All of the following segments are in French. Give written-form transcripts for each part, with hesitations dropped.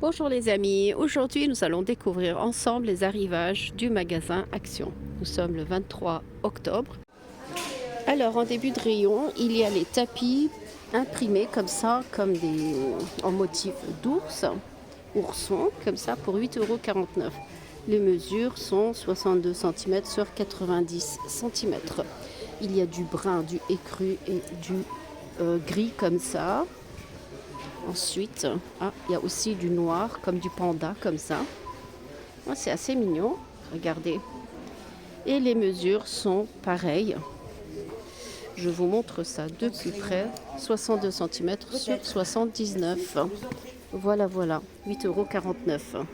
Bonjour les amis, aujourd'hui nous allons découvrir ensemble les arrivages du magasin Action. Nous sommes le 23 octobre. Alors en début de rayon, il y a les tapis imprimés comme ça, en motif d'ours, ourson, comme ça pour 8,49 €. Les mesures sont 62 cm sur 90 cm. Il y a du brun, du écru et du gris comme ça. Ensuite, il y a aussi du noir, comme du panda, comme ça. C'est assez mignon, regardez. Et les mesures sont pareilles. Je vous montre ça de plus près. 62 cm sur 79. Voilà, 8,49 €.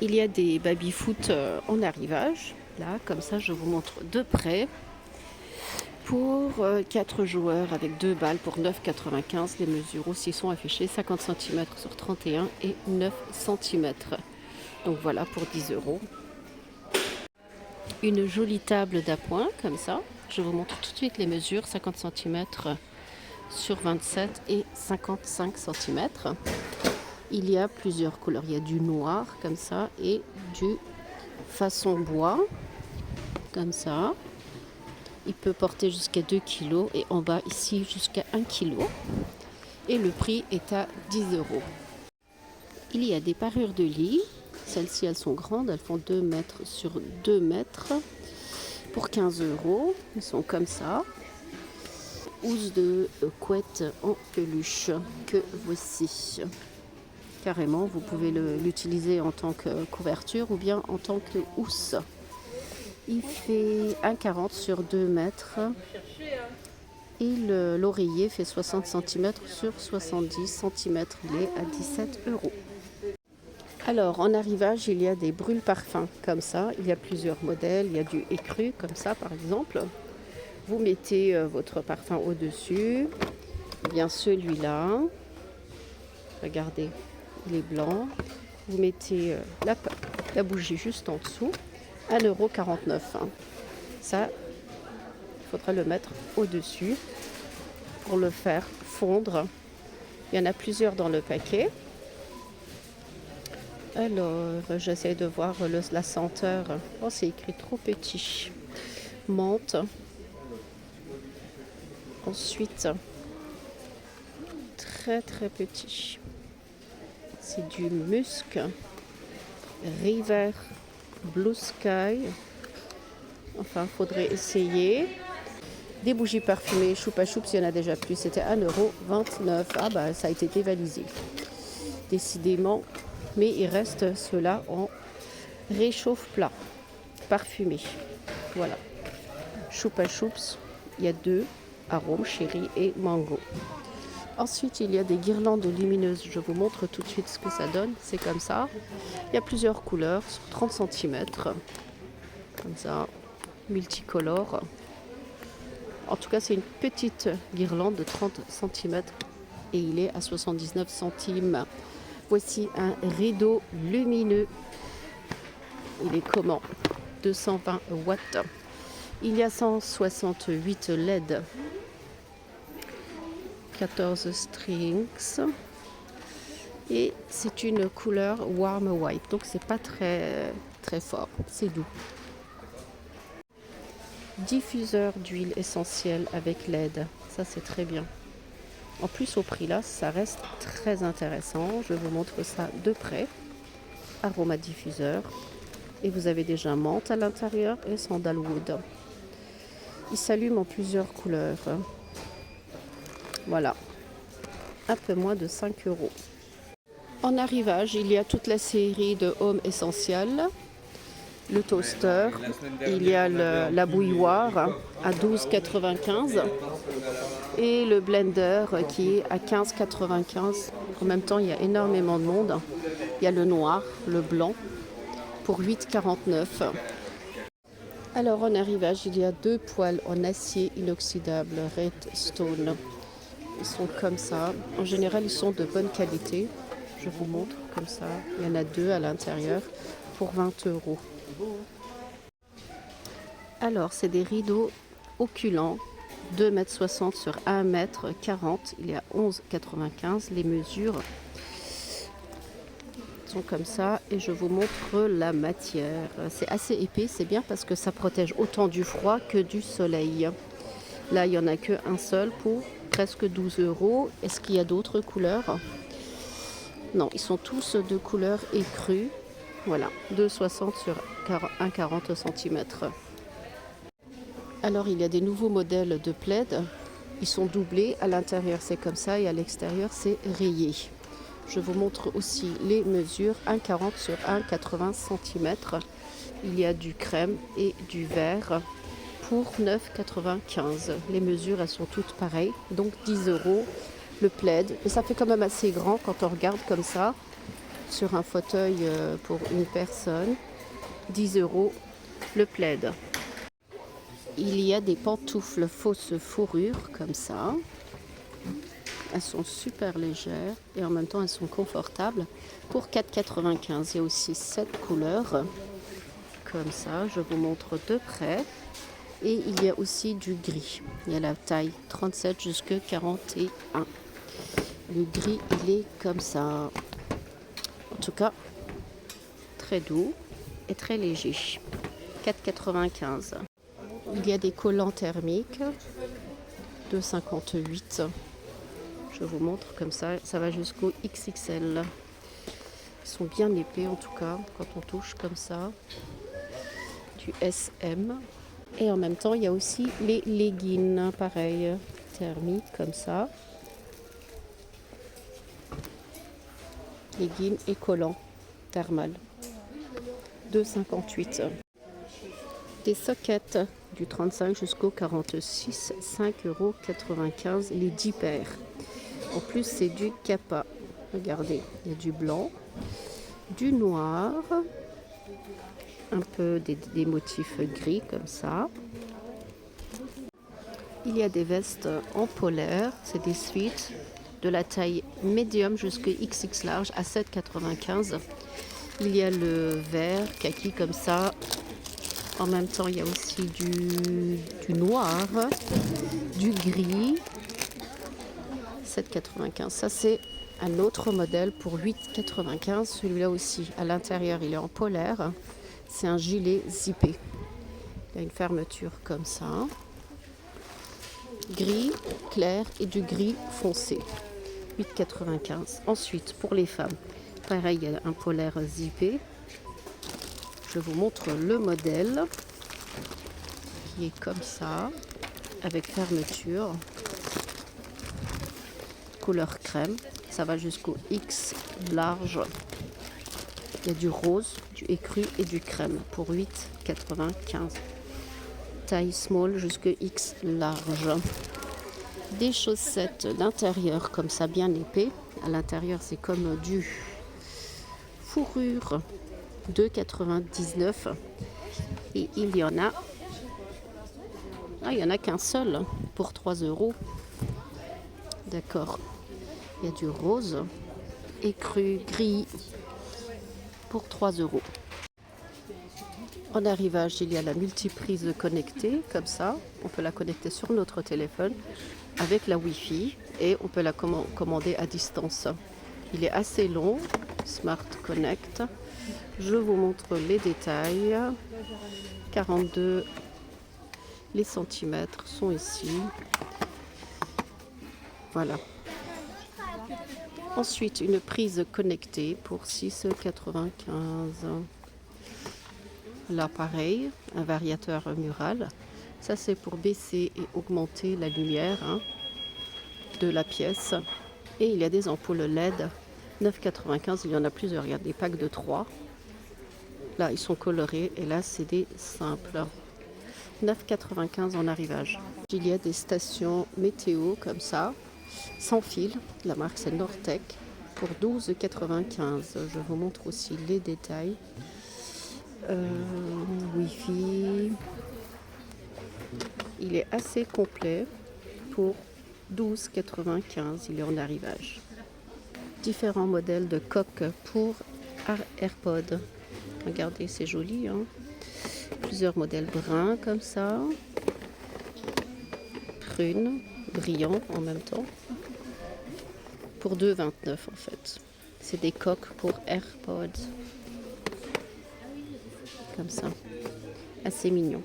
Il y a des baby-foot en arrivage. Là, comme ça, je vous montre de près. Pour 4 joueurs avec 2 balles pour 9,95 €. Les mesures aussi sont affichées 50 cm sur 31 et 9 cm. Donc voilà pour 10 €. Une jolie table d'appoint comme ça. Je vous montre tout de suite les mesures 50 cm sur 27 et 55 cm. Il y a plusieurs couleurs. Il y a du noir comme ça et du façon bois comme ça. Il peut porter jusqu'à 2 kg et en bas ici jusqu'à 1 kg. Et le prix est à 10 €. Il y a des parures de lit. Celles-ci, elles sont grandes. Elles font 2 mètres sur 2 mètres pour 15 €. Elles sont comme ça. Housse de couette en peluche que voici. Carrément, vous pouvez l'utiliser en tant que couverture ou bien en tant que housse. Il fait 1,40 sur 2 mètres et l'oreiller fait 60 cm sur 70 cm. Il est à 17 €. Alors en arrivage, il y a des brûle-parfums comme ça. Il y a plusieurs modèles. Il y a du écru comme ça par exemple. Vous mettez votre parfum au-dessus. Bien celui-là. Regardez, il est blanc. Vous mettez la bougie juste en dessous. 1,49 €. Ça, il faudra le mettre au-dessus pour le faire fondre. Il y en a plusieurs dans le paquet. Alors, j'essaie de voir la senteur. Oh, c'est écrit trop petit. Menthe. Ensuite, très très petit. C'est du musc. River Blue Sky. Enfin, faudrait essayer. Des bougies parfumées, Choupa Choups, il y en a déjà plus. C'était 1,29 €. Ah bah, ça a été dévalisé. Décidément. Mais il reste ceux-là en réchauffe-plat. Parfumé. Voilà. Choupa Choups, il y a 2 arômes, chéri et mango. Ensuite, il y a des guirlandes lumineuses. Je vous montre tout de suite ce que ça donne. C'est comme ça. Il y a plusieurs couleurs sur 30 cm. Comme ça, multicolore. En tout cas, c'est une petite guirlande de 30 cm et il est à 79 centimes. Voici un rideau lumineux. Il est comment? 220 watts. Il y a 168 LED. 14 strings. Et c'est une couleur warm white. Donc c'est pas très très fort. C'est doux. Diffuseur d'huile essentielle avec LED. Ça c'est très bien. En plus au prix là, ça reste très intéressant. Je vous montre ça de près. Aroma diffuseur. Et vous avez déjà menthe à l'intérieur et sandalwood. Il s'allume en plusieurs couleurs. Voilà. Un peu moins de 5 €. En arrivage, il y a toute la série de Home Essential. Le toaster, il y a la bouilloire à 12,95 € et le blender qui est à 15,95 €. En même temps, il y a énormément de monde. Il y a le noir, le blanc pour 8,49 €. Alors en arrivage, il y a 2 poêles en acier inoxydable Redstone. Ils sont comme ça. En général, ils sont de bonne qualité. Je vous montre comme ça. Il y en a 2 à l'intérieur pour 20 €. Alors, c'est des rideaux oculents, 2,60 m sur 1,40 m. Il est à 11,95 €. Les mesures carton comme ça et je vous montre la matière. C'est assez épais, c'est bien parce que ça protège autant du froid que du soleil. Là, il n'y en a qu'un seul pour presque 12 €. Est-ce qu'il y a d'autres couleurs? Non, ils sont tous de couleur écrue. Voilà, 2,60 sur 1,40 cm. Alors, il y a des nouveaux modèles de plaid. Ils sont doublés. À l'intérieur, c'est comme ça et à l'extérieur, c'est rayé. Je vous montre aussi les mesures. 1,40 sur 1,80 cm. Il y a du crème et du vert pour 9,95 €. Les mesures, elles sont toutes pareilles. Donc 10 € le plaid. Mais ça fait quand même assez grand quand on regarde comme ça sur un fauteuil pour une personne. 10 € le plaid. Il y a des pantoufles fausses fourrure comme ça. Elles sont super légères et en même temps elles sont confortables pour 4,95 €. Il y a aussi 7 couleurs comme ça. Je vous montre de près. Et il y a aussi du gris. Il y a la taille 37 jusqu'à 41. Le gris, il est comme ça. En tout cas, très doux et très léger. 4,95 €. Il y a des collants thermiques de 58. Je vous montre comme ça. Ça va jusqu'au XXL. Ils sont bien épais en tout cas quand on touche comme ça. Du SM. Et en même temps, il y a aussi les leggings, pareil, thermiques comme ça. Leggings et collants thermal. 2,58 €. Des sockets du 35 jusqu'au 46, 5,95 €, les 10 paires. En plus, c'est du Kappa. Regardez, il y a du blanc, du noir, un peu des motifs gris comme ça. Il y a des vestes en polaire, c'est des suites de la taille médium jusqu'à XX large à 7,95 €. Il y a le vert, kaki comme ça. En même temps, il y a aussi du noir, du gris. 7,95 €. Ça, c'est un autre modèle pour 8,95 €. Celui-là aussi, à l'intérieur, il est en polaire. C'est un gilet zippé. Il y a une fermeture comme ça. Gris clair et du gris foncé. 8,95 €. Ensuite, pour les femmes, pareil, il y a un polaire zippé. Je vous montre le modèle qui est comme ça, avec fermeture. Couleur crème. Ça va jusqu'au X large. Il y a du rose, du écru et du crème pour 8,95 €. Taille small jusqu'à X large. Des chaussettes d'intérieur comme ça, bien épais. À l'intérieur, c'est comme du fourrure, 2,99 €. Et il y en a... Ah, il n'y en a qu'un seul pour 3 €. D'accord. Il y a du rose, écru, gris pour 3 €. En arrivage, il y a la multiprise connectée, comme ça. On peut la connecter sur notre téléphone avec la Wi-Fi et on peut la commander à distance. Il est assez long, Smart Connect. Je vous montre les détails. 42, les centimètres sont ici. Voilà. Ensuite, une prise connectée pour 6,95 €. Là, pareil, un variateur mural. Ça, c'est pour baisser et augmenter la lumière de la pièce. Et il y a des ampoules LED. 9,95 €. Il y en a plusieurs. Il y a des packs de 3. Là, ils sont colorés. Et là, c'est des simples. 9,95 € en arrivage. Il y a des stations météo comme ça, sans fil. La marque, c'est Nortec. Pour 12,95 €. Je vous montre aussi les détails. Wi-Fi. Il est assez complet pour 12,95 €. Il est en arrivage. Différents modèles de coques pour AirPod. Regardez, c'est joli. Plusieurs modèles bruns comme ça. Prune, brillant en même temps. Pour 2,29 € en fait. C'est des coques pour AirPods. Comme ça. Assez mignon.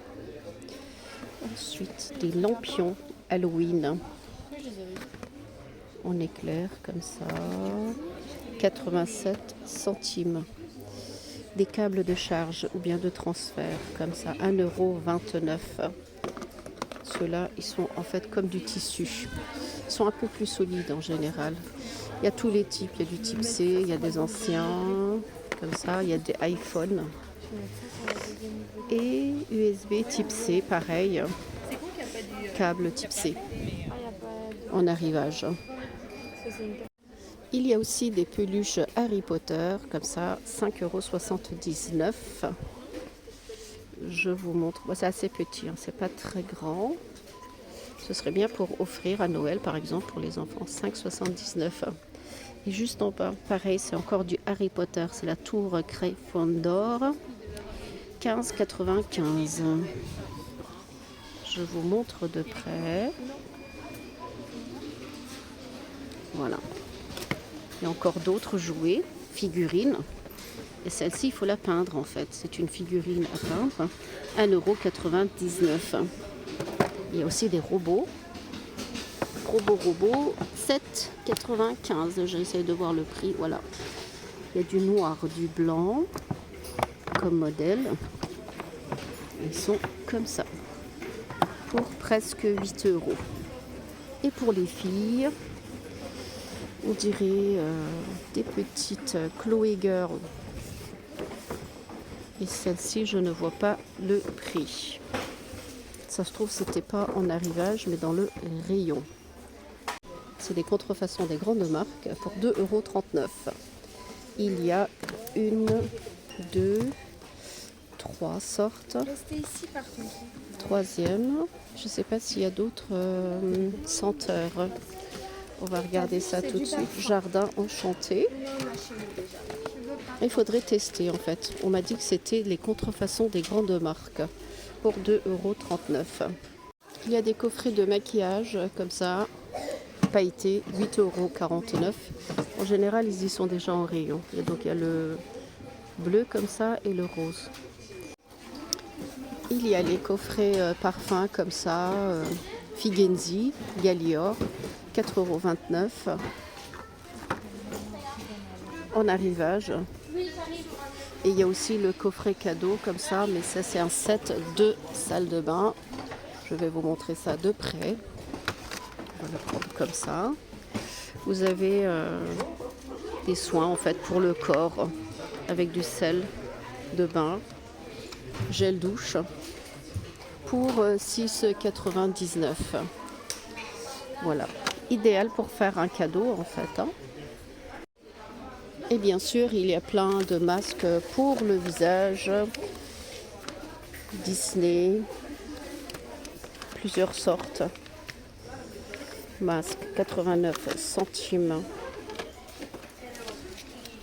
Ensuite, des lampions Halloween. En éclair, comme ça. 87 centimes. Des câbles de charge ou bien de transfert, comme ça. 1,29 €. Ceux-là, ils sont en fait comme du tissu. Ils sont un peu plus solides en général. Il y a tous les types. Il y a du type C, il y a des anciens, comme ça. Il y a des iPhones. Et USB type C, pareil. Câble type C. En arrivage. Il y a aussi des peluches Harry Potter, comme ça, 5,79 €. Je vous montre. Bon, c'est assez petit, hein, c'est pas très grand. Ce serait bien pour offrir à Noël, par exemple, pour les enfants. 5,79 €. Et juste en bas, pareil, c'est encore du Harry Potter. C'est la tour Gryffondor. 15,95 €. Je vous montre de près. Voilà. Il y a encore d'autres jouets, figurines. Et celle-ci, il faut la peindre en fait. C'est une figurine à peindre. 1,99 €. Il y a aussi des robots. Robots, 7,95 €. J'essaie de voir le prix. Voilà. Il y a du noir, du blanc comme modèle. Ils sont comme ça. Pour presque 8 €. Et pour les filles, on dirait des petites Chloé Girl. Et celle-ci, je ne vois pas le prix. Ça se trouve, c'était pas en arrivage, mais dans le rayon. C'est des contrefaçons des grandes marques pour 2,39 €. Il y a une, deux, trois sortes. Restez ici par contre. Troisième, je ne sais pas s'il y a d'autres senteurs. On va regarder ça tout de suite. Jardin enchanté. Il faudrait tester en fait. On m'a dit que c'était les contrefaçons des grandes marques pour 2,39 €. Il y a des coffrets de maquillage comme ça, pailletés, 8,49 €. En général, ils y sont déjà en rayon. Et donc il y a le bleu comme ça et le rose. Il y a les coffrets parfums comme ça, Figenzi, Gallior, 4,29 € en arrivage. Et il y a aussi le coffret cadeau comme ça, mais ça c'est un set de salle de bain. Je vais vous montrer ça de près. On va le prendre comme ça. Vous avez des soins en fait pour le corps avec du sel de bain, gel douche pour 6,99 €. Voilà, idéal pour faire un cadeau en fait. Hein. Et bien sûr, il y a plein de masques pour le visage. Disney, plusieurs sortes. Masque, 89 centimes.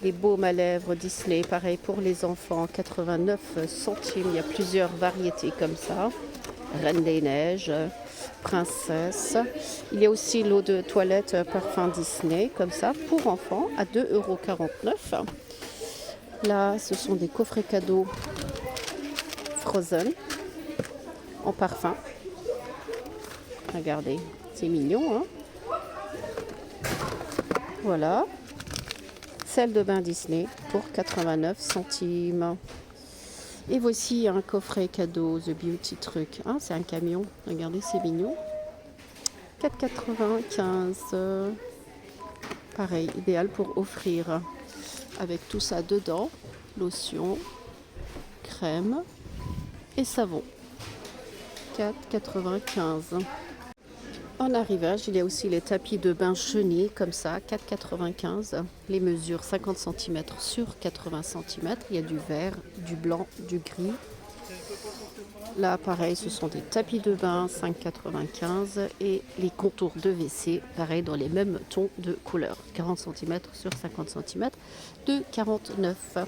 Les baumes à lèvres Disney, pareil pour les enfants, 89 centimes. Il y a plusieurs variétés comme ça. Reine des Neiges, Princesse. Il y a aussi l'eau de toilette parfum Disney, comme ça, pour enfants, à 2,49 €. Là, ce sont des coffrets cadeaux Frozen en parfum. Regardez, c'est mignon, hein? Voilà. Sel de bain Disney pour 89 centimes. Et voici un coffret cadeau The Beauty Truc. Ah, c'est un camion. Regardez, c'est mignon. 4,95 €. Pareil, idéal pour offrir. Avec tout ça dedans. Lotion, crème et savon. 4,95 €. En arrivage, il y a aussi les tapis de bain chenilles, comme ça, 4,95 €. Les mesures 50 cm sur 80 cm. Il y a du vert, du blanc, du gris. Là, pareil, ce sont des tapis de bain, 5,95 €. Et les contours de WC, pareil, dans les mêmes tons de couleur. 40 cm sur 50 cm, 2,49 €.